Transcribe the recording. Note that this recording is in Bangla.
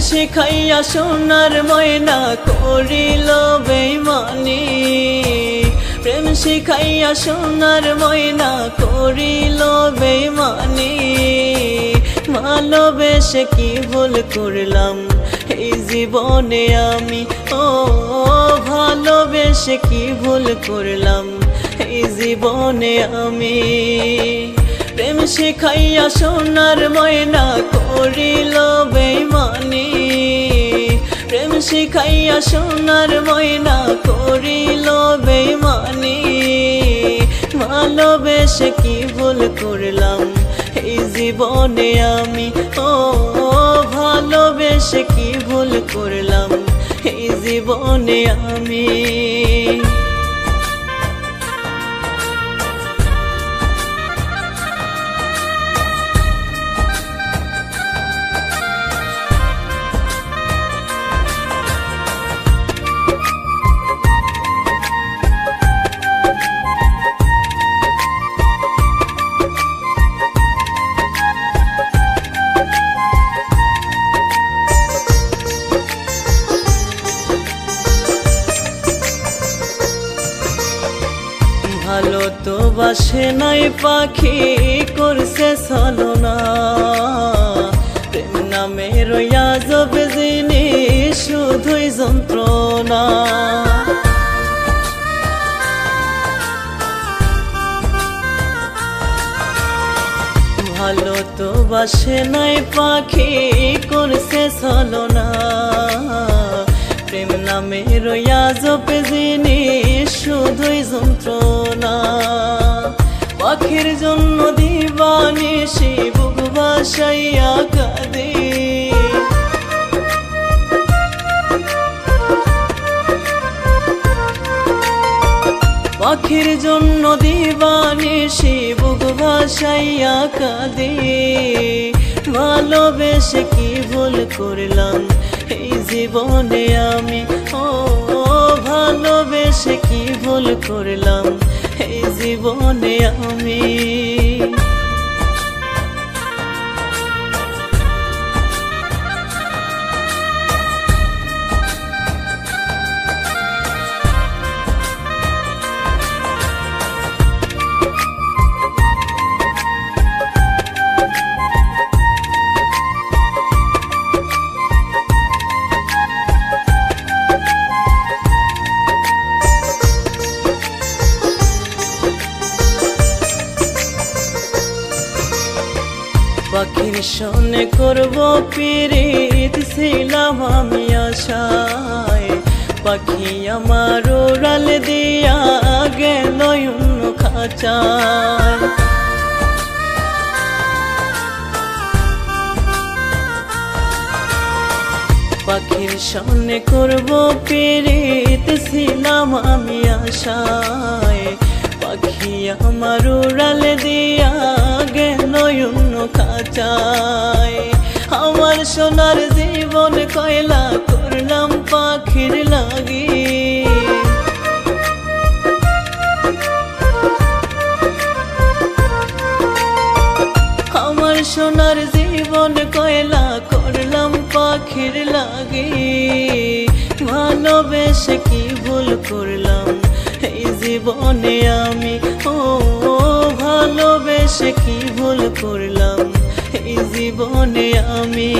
শিখাইয়া সোনার ময়না করিল বেইমানি। প্রেম শিখাইয়া সোনার ময়না করিল বেইমানি। ভালোবেসে কি ভুল করলাম এই জীবনে আমি, ও ভালোবেসে কি ভুল করলাম এই জীবনে আমি। প্রেম শিখাইয়া সোনার ময়না করিল বেইমানি। প্রেম শিখাইয়া সোনার ময়না করিল বেইমানি। ভালোবেসে কি ভুল করলাম এই জীবনে আমি, ও ভালোবেসে কি ভুল করলাম এই জীবনে আমি। ভালো তো বাসে নাই পাখি করছে ছলনা। প্রেম নামে রইয়া যাবে জিনিস শুধুই যন্ত্রণা। ভালো তো বাসে নাই পাখি করছে ছলনা। প্রেম নামে রইয়া যাবে জিনিস শুধুই যন্ত্রণা। পাখির জন্য দিবানিশি বুক ভাসাইয়া কাঁদে। পাখির জন্য দিবানিশি বুক ভাসাইয়া কাঁদে। ভালোবেসে কি ভুল করলাম এই জীবনে আমি, ও ভালোবেসে কি ভুল করলাম এই জীবনে আমি। পাখির সনে করব পিরিত ছিলাম আমি আশায়। পাখি আমার উড়াল দিয়া গেল অন্য খাঁচায়। পাখির সনে করব পিরিত ছিলাম আমি আশায়। পাখি আমার উড়াল দিয়া গেল অন্য খাঁচায়। আমার সোনার জীবন কয়লা করলাম পাখির লাগি। আমার সোনার জীবন কয়লা করলাম পাখির লাগি। ভালোবেসে কি ভুল করলাম এই জীবনে আমি, ও ভালোবেসে কি ভুল করলাম এই জীবনে আমি।